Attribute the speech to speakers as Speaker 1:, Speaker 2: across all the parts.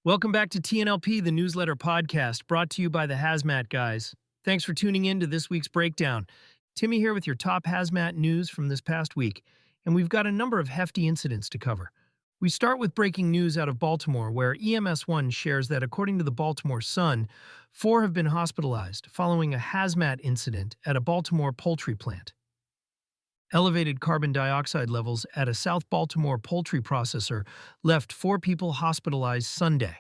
Speaker 1: Welcome back to TNLP, the newsletter podcast brought to you by the HazMat Guys. Thanks for tuning in to this week's breakdown. Timmy here with your top hazmat news from this past week, and we've got a number of hefty incidents to cover. We start with breaking news out of Baltimore, where EMS One shares that according to the Baltimore Sun, 4 have been hospitalized following a hazmat incident at a Baltimore poultry plant. Elevated carbon dioxide levels at a South Baltimore poultry processor left 4 people hospitalized Sunday,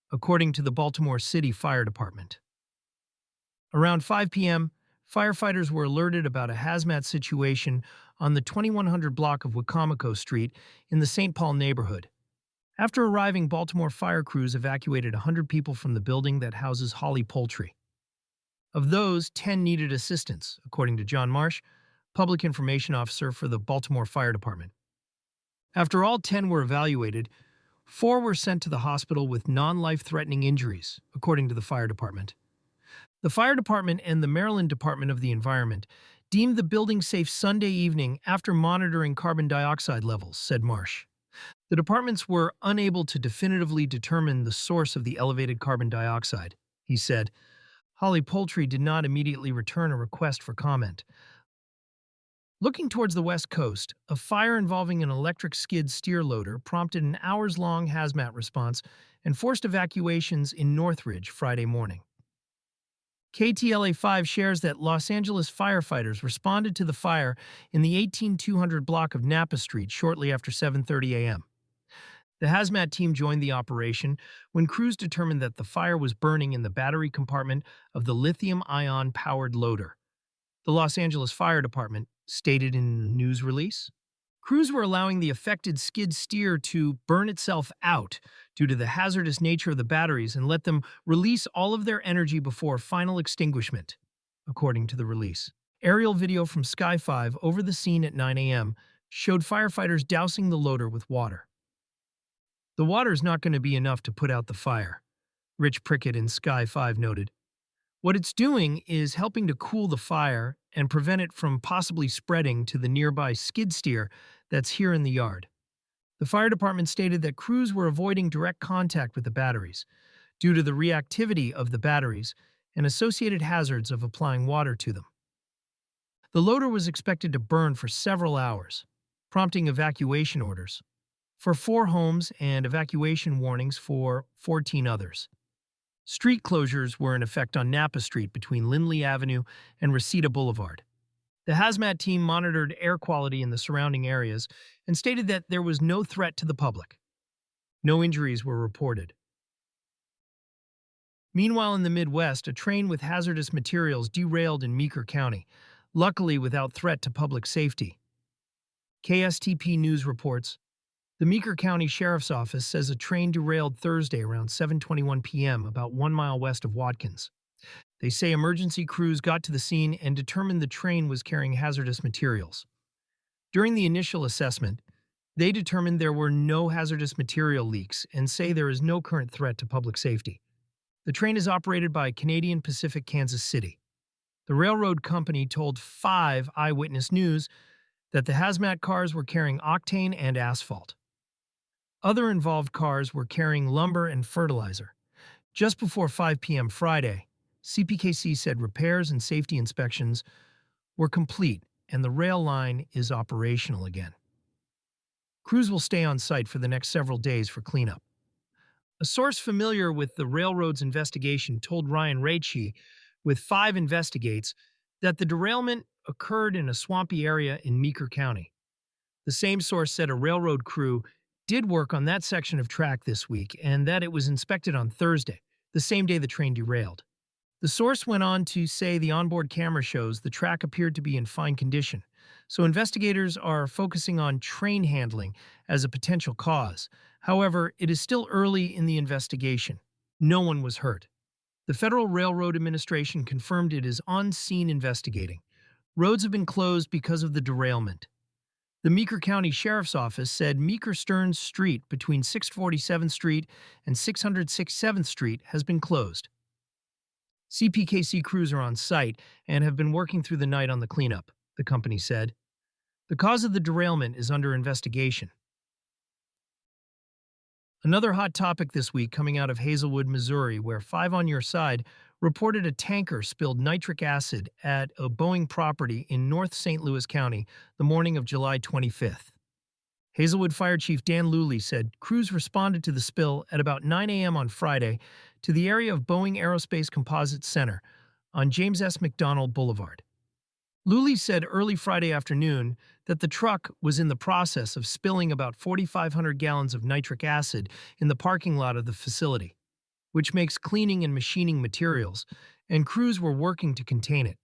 Speaker 1: according to the Baltimore City Fire Department. Around 5 p.m., firefighters were alerted about a hazmat situation on the 2100 block of Wicomico Street in the St. Paul neighborhood. After arriving, Baltimore fire crews evacuated 100 people from the building that houses Holly Poultry. Of those, 10 needed assistance, according to John Marsh, Public Information Officer for the Baltimore Fire Department. After all 10 were evaluated, 4 were sent to the hospital with non-life-threatening injuries, according to the fire department. The fire department and the Maryland Department of the Environment deemed the building safe Sunday evening after monitoring carbon dioxide levels, said Marsh. The departments were unable to definitively determine the source of the elevated carbon dioxide, he said. Holly Poultry did not immediately return a request for comment. Looking towards the West Coast, a fire involving an electric skid steer loader prompted an hours-long hazmat response and forced evacuations in Northridge Friday morning. KTLA-5 shares that Los Angeles firefighters responded to the fire in the 18200 block of Napa Street shortly after 7:30 a.m. The hazmat team joined the operation when crews determined that the fire was burning in the battery compartment of the lithium-ion-powered loader. The Los Angeles Fire Department stated in a news release. Crews were allowing the affected skid steer to burn itself out due to the hazardous nature of the batteries and let them release all of their energy before final extinguishment, according to the release. Aerial video from Sky 5 over the scene at 9 a.m. showed firefighters dousing the loader with water. The water is not going to be enough to put out the fire, Rich Prickett in Sky 5 noted. What it's doing is helping to cool the fire and prevent it from possibly spreading to the nearby skid steer that's here in the yard. The fire department stated that crews were avoiding direct contact with the batteries due to the reactivity of the batteries and associated hazards of applying water to them. The loader was expected to burn for several hours, prompting evacuation orders for 4 homes and evacuation warnings for 14 others. Street closures were in effect on Napa Street between Lindley Avenue and Reseda Boulevard. The hazmat team monitored air quality in the surrounding areas and stated that there was no threat to the public. No injuries were reported. Meanwhile, in the Midwest, a train with hazardous materials derailed in Meeker County, luckily without threat to public safety. KSTP News reports, the Meeker County Sheriff's Office says a train derailed Thursday around 7:21 p.m. about 1 mile west of Watkins. They say emergency crews got to the scene and determined the train was carrying hazardous materials. During the initial assessment, they determined there were no hazardous material leaks and say there is no current threat to public safety. The train is operated by Canadian Pacific Kansas City. The railroad company told 5 Eyewitness News that the hazmat cars were carrying octane and asphalt. Other involved cars were carrying lumber and fertilizer. Just before 5 p.m. Friday, CPKC said repairs and safety inspections were complete and the rail line is operational again. Crews will stay on site for the next several days for cleanup. A source familiar with the railroad's investigation told Ryan Raichi with 5 Investigates that the derailment occurred in a swampy area in Meeker County. The same source said a railroad crew did work on that section of track this week and that it was inspected on Thursday, the same day the train derailed. The source went on to say the onboard camera shows the track appeared to be in fine condition, so investigators are focusing on train handling as a potential cause. However, it is still early in the investigation. No one was hurt. The Federal Railroad Administration confirmed it is on scene investigating. Roads have been closed because of the derailment. The Meeker County Sheriff's Office said Meeker Stearns Street between 647th Street and 606 7th Street has been closed. CPKC crews are on site and have been working through the night on the cleanup, the company said. The cause of the derailment is under investigation. Another hot topic this week coming out of Hazelwood, Missouri, where Five on Your Side reported a tanker spilled nitric acid at a Boeing property in North St. Louis County the morning of July 25th. Hazelwood Fire Chief Dan Luley said crews responded to the spill at about 9 a.m. on Friday to the area of Boeing Aerospace Composites Center on James S. McDonald Boulevard. Luley said early Friday afternoon that the truck was in the process of spilling about 4,500 gallons of nitric acid in the parking lot of the facility, which makes cleaning and machining materials, and crews were working to contain it.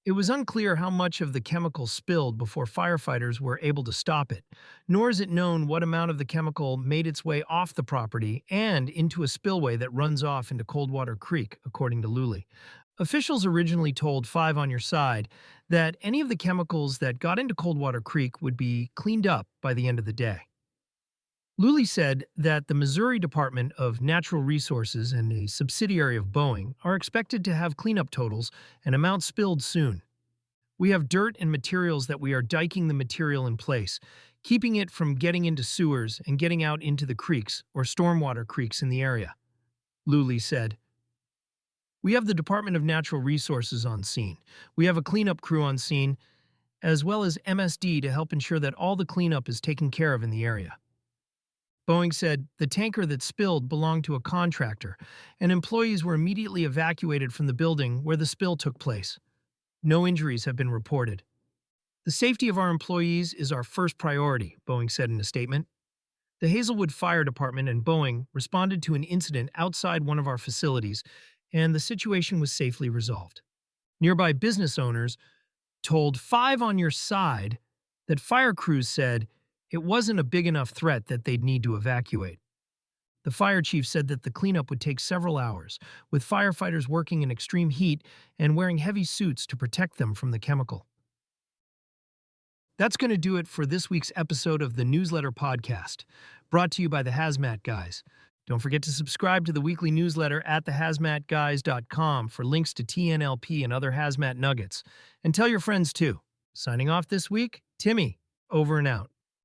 Speaker 1: It was unclear how much of the chemical spilled before firefighters were able to stop it, nor is it known what amount of the chemical made its way off the property and into a spillway that runs off into Coldwater Creek, according to Luley. Officials originally told Five on Your Side that any of the chemicals that got into Coldwater Creek would be cleaned up by the end of the day. Luley said that the Missouri Department of Natural Resources and a subsidiary of Boeing are expected to have cleanup totals and amounts spilled soon. We have dirt and materials that we are diking the material in place, keeping it from getting into sewers and getting out into the creeks or stormwater creeks in the area, Luley said. We have the Department of Natural Resources on scene. We have a cleanup crew on scene, as well as MSD to help ensure that all the cleanup is taken care of in the area. Boeing said the tanker that spilled belonged to a contractor, and employees were immediately evacuated from the building where the spill took place. No injuries have been reported. The safety of our employees is our first priority, Boeing said in a statement. The Hazelwood Fire Department and Boeing responded to an incident outside one of our facilities, and the situation was safely resolved. Nearby business owners told Five on Your Side that fire crews said it wasn't a big enough threat that they'd need to evacuate. The fire chief said that the cleanup would take several hours, with firefighters working in extreme heat and wearing heavy suits to protect them from the chemical. That's going to do it for this week's episode of the Newsletter Podcast, brought to you by the HazMat Guys. Don't forget to subscribe to the weekly newsletter at thehazmatguys.com for links to TNLP and other hazmat nuggets. And tell your friends too. Signing off this week, Timmy, over and out.